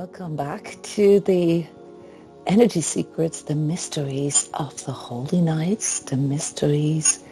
Welcome back to the energy secrets, the mysteries of the holy nights, the mysteries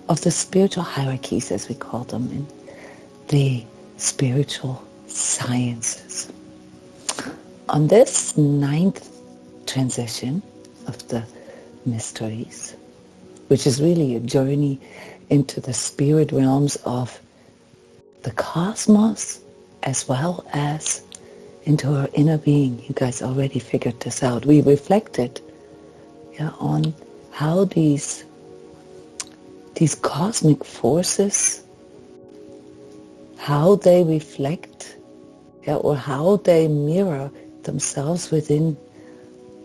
of the spiritual hierarchies, as we call them, in the spiritual sciences. On this 9th transition of the mysteries, which is really a journey into the spirit realms of the cosmos as well as into our inner being. You guys already figured this out. We reflected on how these cosmic forces, how they reflect or how they mirror themselves within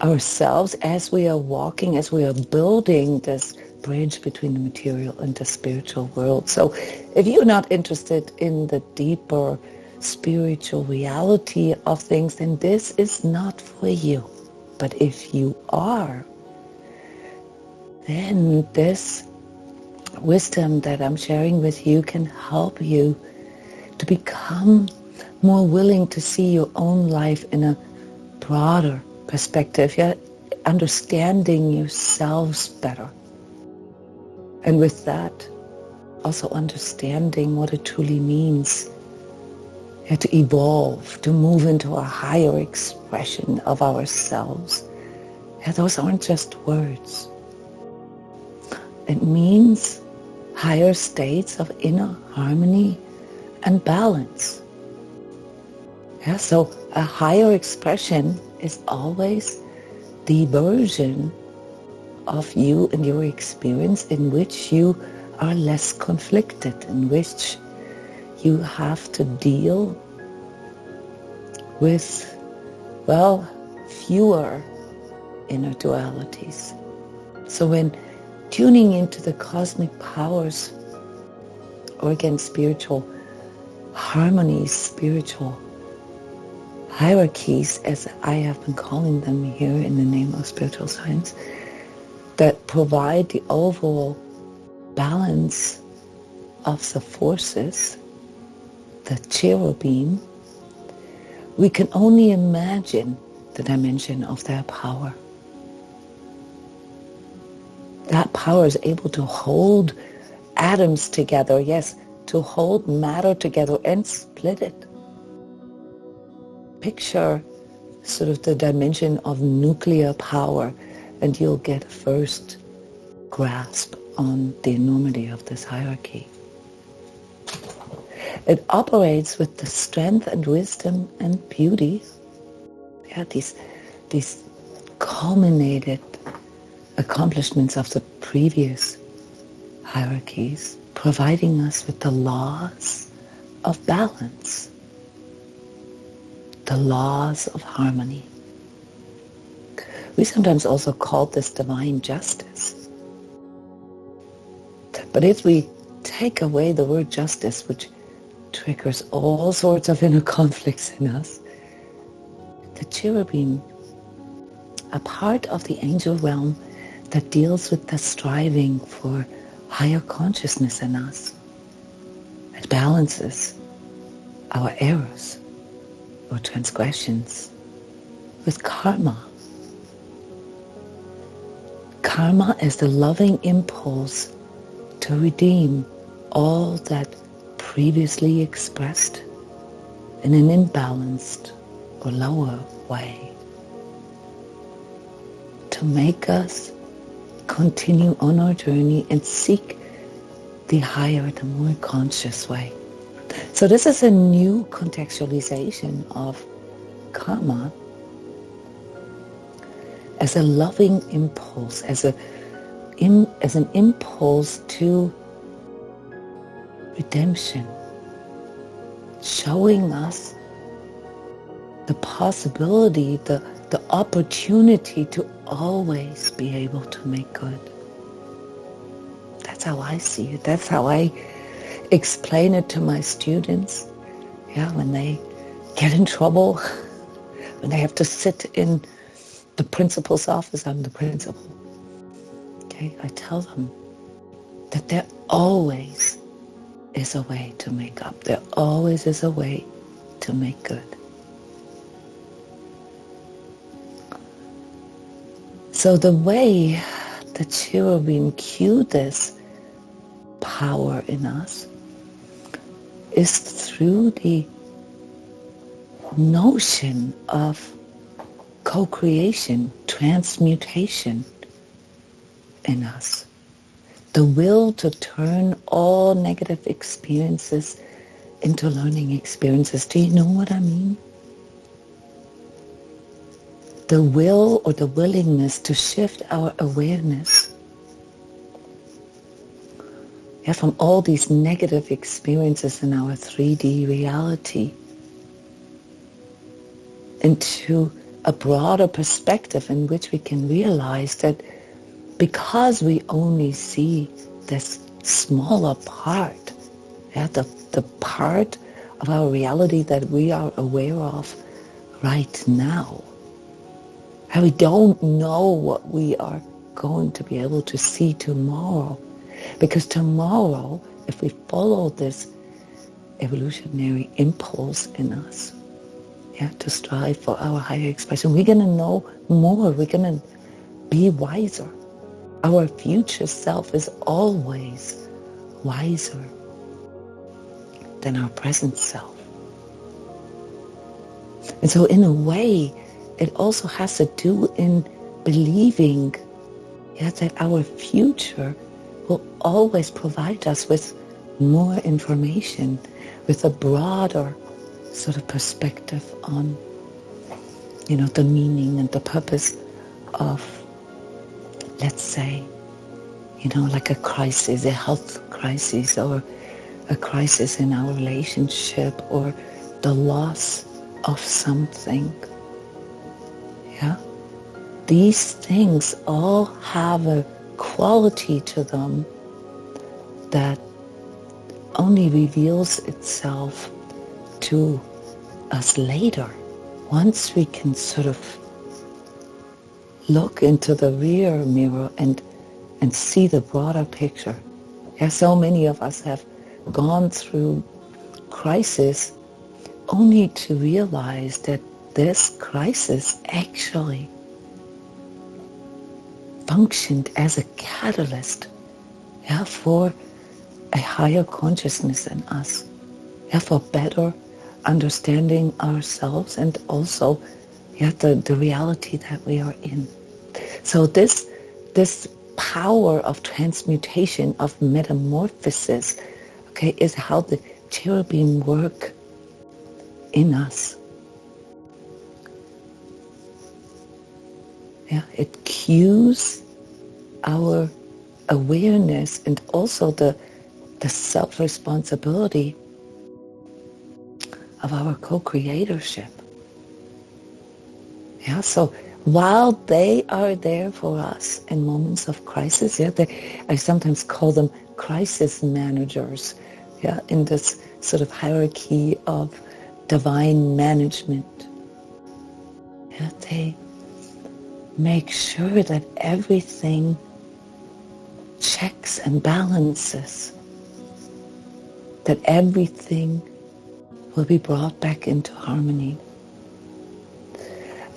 ourselves as we are walking, as we are building this bridge between the material and the spiritual world. So if you're not interested in the deeper spiritual reality of things, then this is not for you. But if you are, then this wisdom that I'm sharing with you can help you to become more willing to see your own life in a broader perspective, understanding yourselves better. And with that, also understanding what it truly means to evolve, to move into a higher expression of ourselves. Those aren't just words. It means higher states of inner harmony and balance. So a higher expression is always the version of you and your experience in which you are less conflicted, in which you have to deal with, fewer inner dualities. So when tuning into the cosmic powers, or again spiritual harmonies, spiritual hierarchies, as I have been calling them here in the name of spiritual science, that provide the overall balance of the forces, the cherubim, we can only imagine the dimension of their power. That power is able to hold atoms together, yes, to hold matter together and split it. Picture sort of the dimension of nuclear power, and you'll get a first grasp on the enormity of this hierarchy. It operates with the strength and wisdom and beauty, these culminated accomplishments of the previous hierarchies, providing us with the laws of balance, the laws of harmony. We sometimes also call this divine justice. But if we take away the word justice, which triggers all sorts of inner conflicts in us, the cherubim, a part of the angel realm that deals with the striving for higher consciousness in us. It balances our errors or transgressions with karma. Karma is the loving impulse to redeem all that previously expressed in an imbalanced or lower way, to make us continue on our journey and seek the higher, the more conscious way. So this is a new contextualization of karma as a loving impulse, as an impulse to redemption, showing us the possibility, the opportunity to always be able to make good. That's how I see it. That's how I explain it to my students. When they get in trouble, when they have to sit in the principal's office, I'm the principal. I tell them that there always is a way to make up. There always is a way to make good. So the way the cherubim cue this power in us is through the notion of co-creation, transmutation in us. The will to turn all negative experiences into learning experiences. Do you know what I mean? The will or the willingness to shift our awareness from all these negative experiences in our 3D reality into a broader perspective in which we can realize that because we only see this smaller part, the part of our reality that we are aware of right now, and we don't know what we are going to be able to see tomorrow. Because tomorrow, if we follow this evolutionary impulse in us, to strive for our higher expression, we're going to know more. We're going to be wiser. Our future self is always wiser than our present self. And so in a way, it also has to do in believing that our future will always provide us with more information, with a broader sort of perspective on, the meaning and the purpose of, let's say, like a crisis, a health crisis, or a crisis in our relationship, or the loss of something. These things all have a quality to them that only reveals itself to us later, once we can sort of look into the rear mirror and see the broader picture. So many of us have gone through crisis only to realize that this crisis actually functioned as a catalyst for a higher consciousness in us, for better understanding ourselves and also the reality that we are in. So this power of transmutation, of metamorphosis, is how the cherubim work in us. It cues our awareness and also the self-responsibility of our co-creatorship. So while they are there for us in moments of crisis, I sometimes call them crisis managers, in this sort of hierarchy of divine management. They make sure that everything checks and balances, that everything will be brought back into harmony.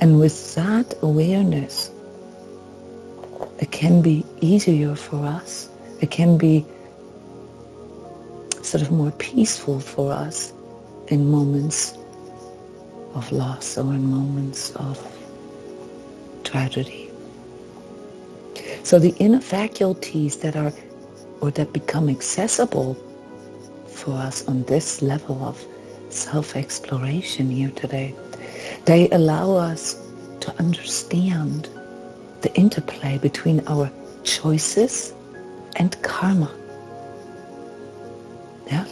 And with that awareness, it can be easier for us. It can be sort of more peaceful for us in moments of loss or in moments of tragedy. So the inner faculties that become accessible for us on this level of self-exploration here today, they allow us to understand the interplay between our choices and karma.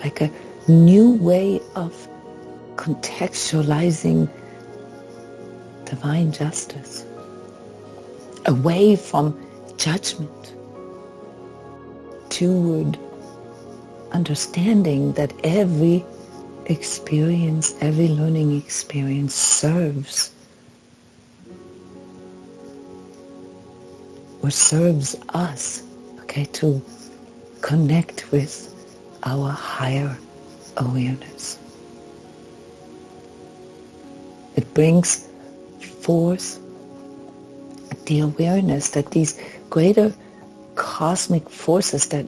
Like a new way of contextualizing divine justice, away from judgment toward understanding that every experience, every learning experience serves us, to connect with our higher awareness. It brings forth a the awareness that these greater cosmic forces that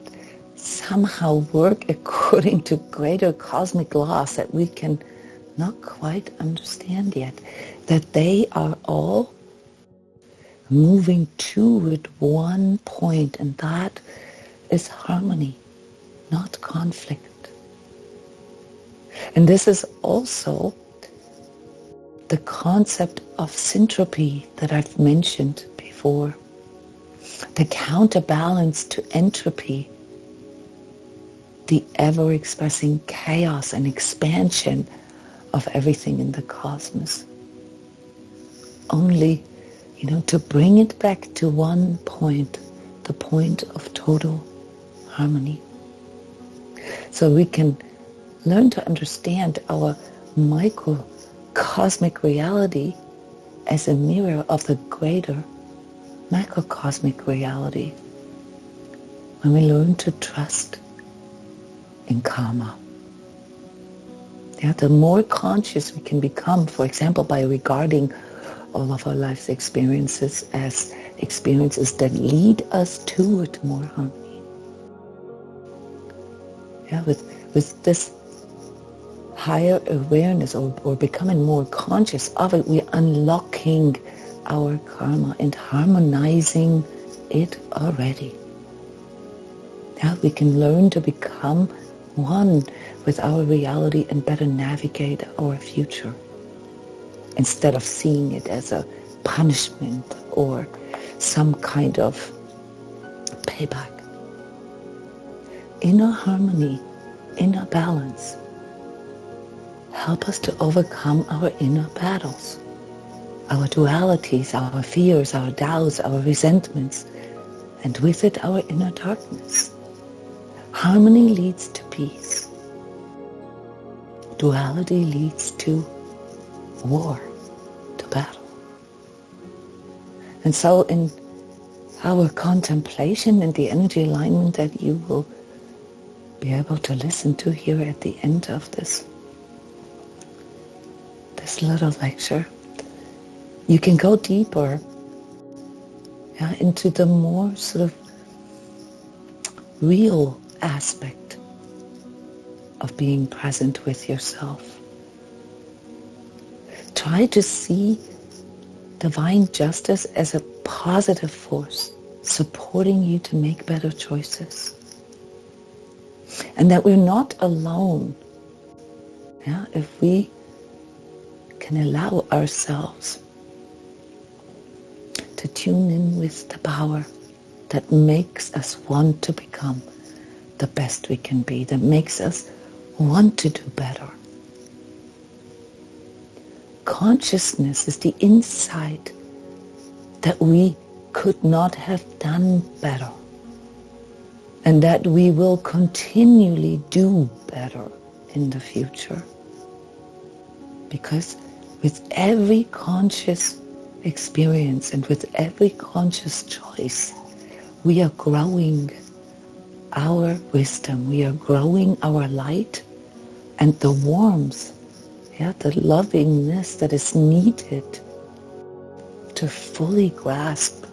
somehow work according to greater cosmic laws that we can not quite understand yet, that they are all moving toward one point, and that is harmony, not conflict. And this is also the concept of syntropy that I've mentioned before, the counterbalance to entropy, the ever-expressing chaos and expansion of everything in the cosmos. Only, to bring it back to one point, the point of total harmony. So we can learn to understand our microcosmic reality as a mirror of the greater macrocosmic reality. When we learn to trust in karma. Yeah, the more conscious we can become, for example, by regarding all of our life's experiences as experiences that lead us toward more harmony. Yeah, with this higher awareness or becoming more conscious of it, we're unlocking our karma and harmonizing it already. Yeah, we can learn to become one with our reality and better navigate our future instead of seeing it as a punishment or some kind of payback. Inner harmony, inner balance help us to overcome our inner battles, our dualities, our fears, our doubts, our resentments, and with it our inner darkness. Harmony leads to peace. Duality leads to war, to battle. And so in our contemplation and the energy alignment that you will be able to listen to here at the end of this little lecture, you can go deeper into the more sort of real aspect of being present with yourself. Try to see divine justice as a positive force supporting you to make better choices. And that we're not alone. If we can allow ourselves to tune in with the power that makes us want to become the best we can be, that makes us want to do better. Consciousness is the insight that we could not have done better, and that we will continually do better in the future. Because with every conscious experience and with every conscious choice, we are growing our wisdom, we are growing our light and the warmth, the lovingness that is needed to fully grasp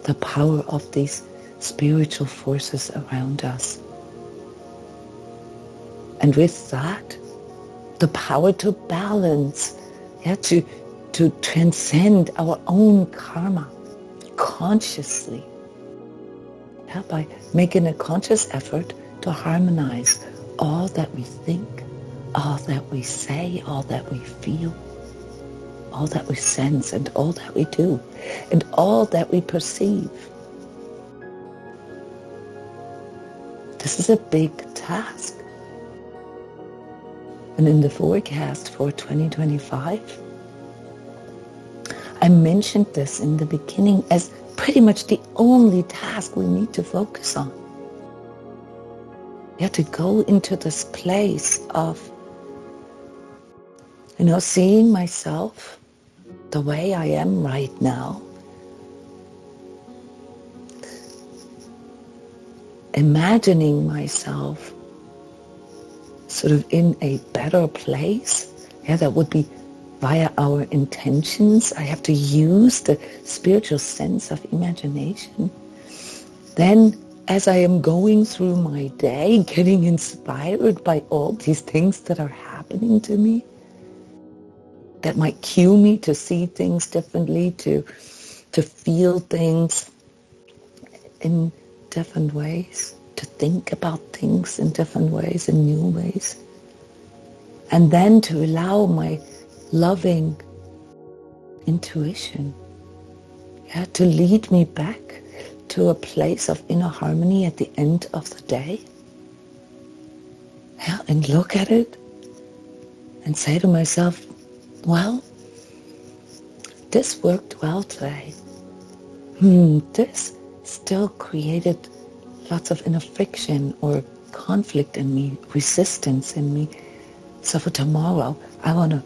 the power of these spiritual forces around us. And with that, the power to balance, to transcend our own karma consciously, by making a conscious effort to harmonize all that we think, all that we say, all that we feel, all that we sense, and all that we do, and all that we perceive. This is a big task. And in the forecast for 2025, I mentioned this in the beginning as pretty much the only task we need to focus on. To go into this place of, seeing myself the way I am right now, imagining myself sort of in a better place, that would be via our intentions. I have to use the spiritual sense of imagination. Then, as I am going through my day, getting inspired by all these things that are happening to me, that might cue me to see things differently, to feel things in different ways, to think about things in different ways, in new ways. And then to allow my loving intuition to lead me back to a place of inner harmony at the end of the day. And look at it and say to myself, well, this worked well today. This still created lots of inner friction or conflict in me, resistance in me. So for tomorrow, I want to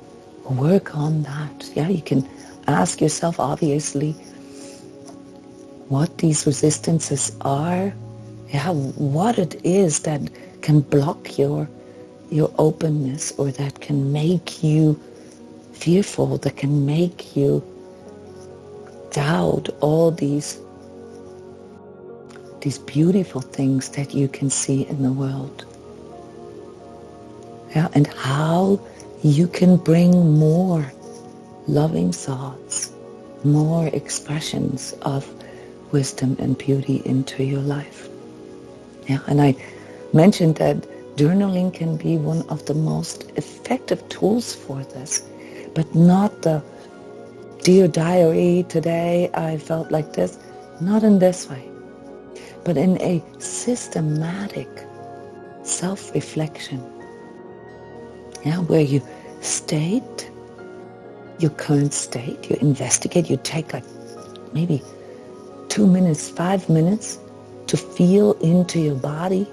work on that. Yeah, you can ask yourself, obviously, what these resistances are. Yeah, what it is that can block your openness, or that can make you fearful, that can make you doubt all these beautiful things that you can see in the world. Yeah, and how you can bring more loving thoughts, more expressions of wisdom and beauty into your life. Yeah, and I mentioned that journaling can be one of the most effective tools for this, but not the dear diary, today I felt like this, not in this way, but in a systematic self-reflection. Yeah, where you state your current state, you investigate, you take maybe 2 minutes, 5 minutes to feel into your body,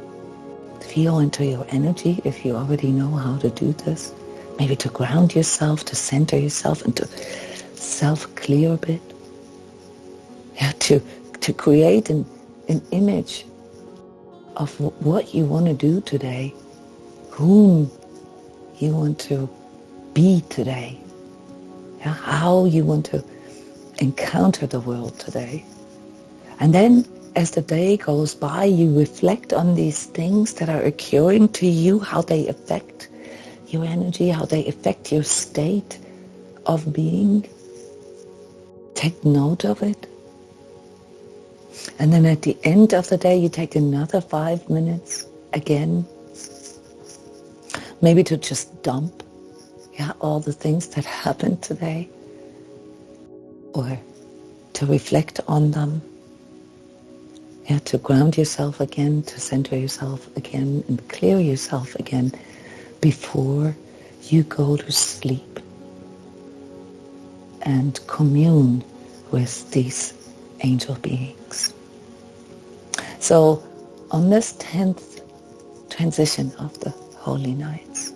feel into your energy if you already know how to do this. Maybe to ground yourself, to center yourself, and to self-clear a bit. Yeah, to create an image of what you want to do today, whom you want to be today, yeah, how you want to encounter the world today. And then as the day goes by, you reflect on these things that are occurring to you, how they affect your energy, how they affect your state of being. Take note of it. And then at the end of the day, you take another 5 minutes again, maybe to just dump all the things that happened today, or to reflect on them. Yeah, to ground yourself again, to center yourself again, and clear yourself again before you go to sleep and commune with these angel beings. So on this 10th transition of the Holy Nights,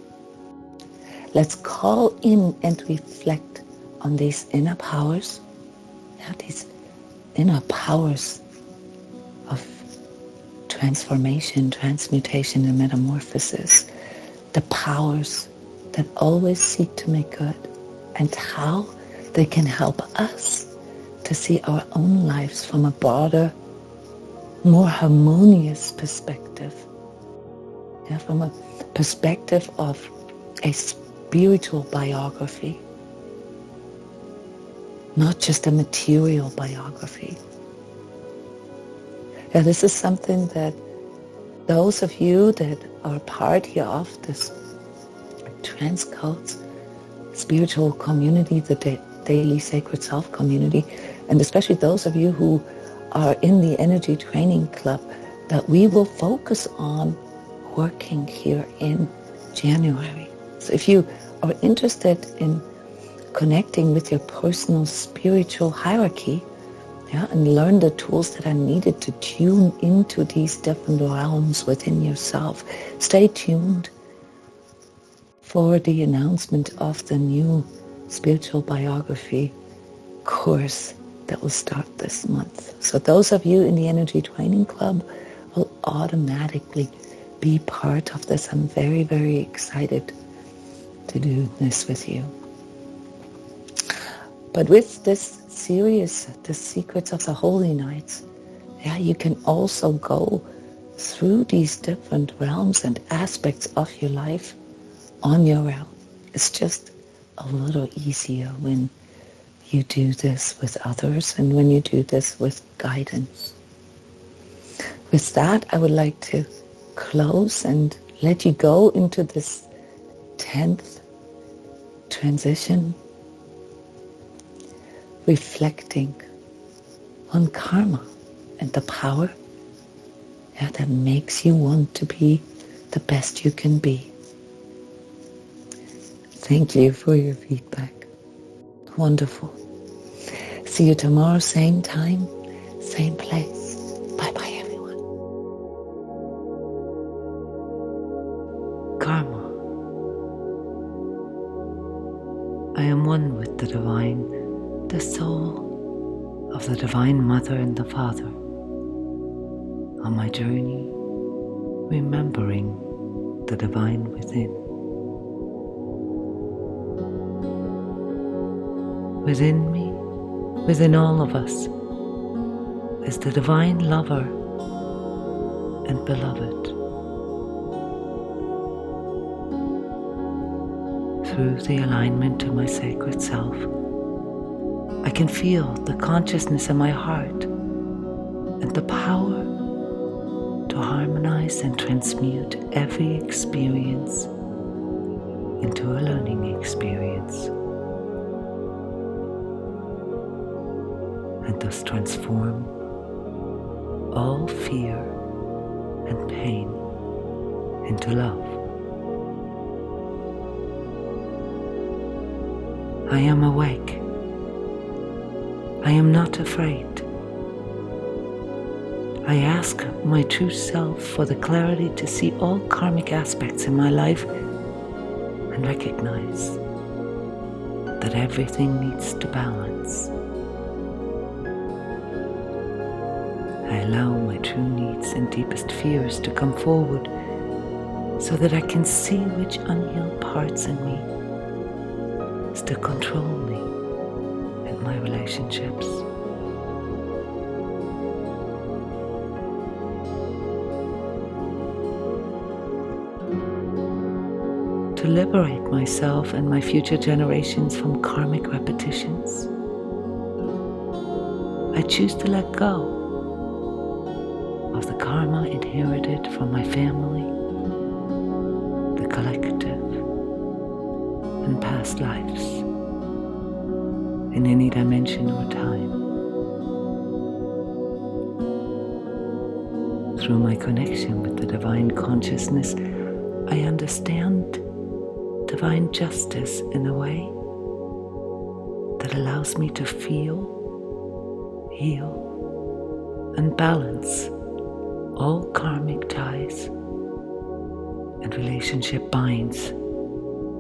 let's call in and reflect on these inner powers, these inner powers of transformation, transmutation, and metamorphosis, the powers that always seek to make good, and how they can help us to see our own lives from a broader, more harmonious perspective. Yeah, from a perspective of a spiritual biography, not just a material biography. Yeah, this is something that those of you that are part here of this transCODES spiritual community, the Daily Sacred Self community, and especially those of you who are in the Energy Training Club, that we will focus on working here in January. So if you are interested in connecting with your personal spiritual hierarchy, and learn the tools that are needed to tune into these different realms within yourself, stay tuned for the announcement of the new spiritual biography course that will start this month. So those of you in the Energy Training Club will automatically be part of this. I'm very, very excited to do this with you. But with this series, The Secrets of the Holy Nights, you can also go through these different realms and aspects of your life on your own. It's just a little easier when you do this with others and when you do this with guidance. With that, I would like to close and let you go into this 10th transition, reflecting on karma and the power that makes you want to be the best you can be. Thank you for your feedback. Wonderful. See you tomorrow, same time, same place. Bye-bye, everyone. Karma. I am one with the divine, the soul of the Divine Mother and the Father. On my journey, remembering the divine within. Within me, within all of us, is the divine lover and beloved. Through the alignment to my sacred self, I can feel the consciousness in my heart and the power to harmonize and transmute every experience into a learning experience, and thus transform all fear and pain into love. I am awake. I am not afraid. I ask my true self for the clarity to see all karmic aspects in my life and recognize that everything needs to balance. I allow my true needs and deepest fears to come forward so that I can see which unhealed parts in me still control me and my relationships. To liberate myself and my future generations from karmic repetitions, I choose to let go of the karma inherited from my family, the collective, and past lives in any dimension or time. Through my connection with the divine consciousness, I understand divine justice in a way that allows me to feel, heal, and balance all karmic ties and relationship binds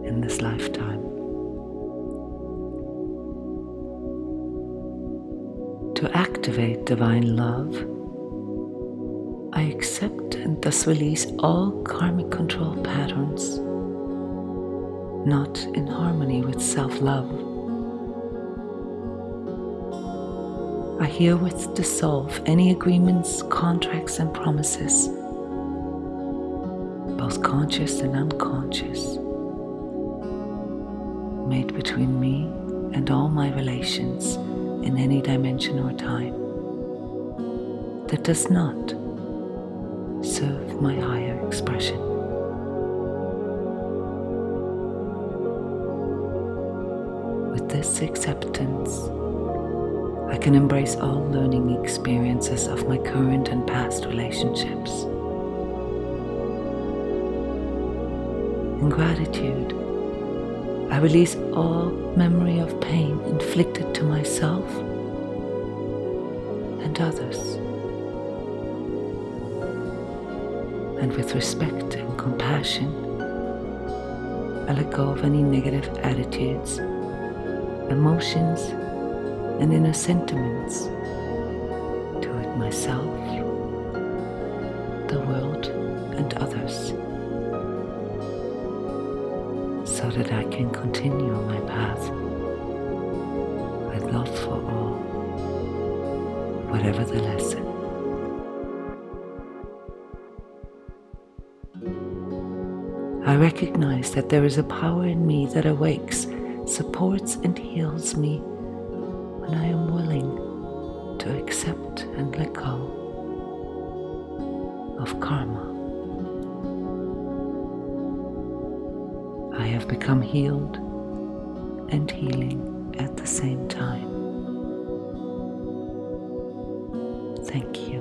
in this lifetime. To activate divine love, I accept and thus release all karmic control patterns not in harmony with self-love. I herewith dissolve any agreements, contracts, and promises, both conscious and unconscious, made between me and all my relations in any dimension or time that does not serve my higher expression. With this acceptance, I can embrace all learning experiences of my current and past relationships. In gratitude, I release all memory of pain inflicted to myself and others. And with respect and compassion, I let go of any negative attitudes, emotions, and inner sentiments toward myself, the world, and others, so that I can continue on my path love for all, whatever the lesson. I recognize that there is a power in me that awakes, supports, and heals me when I am willing to accept and let go of karma. I have become healed and healing at the same time. Thank you.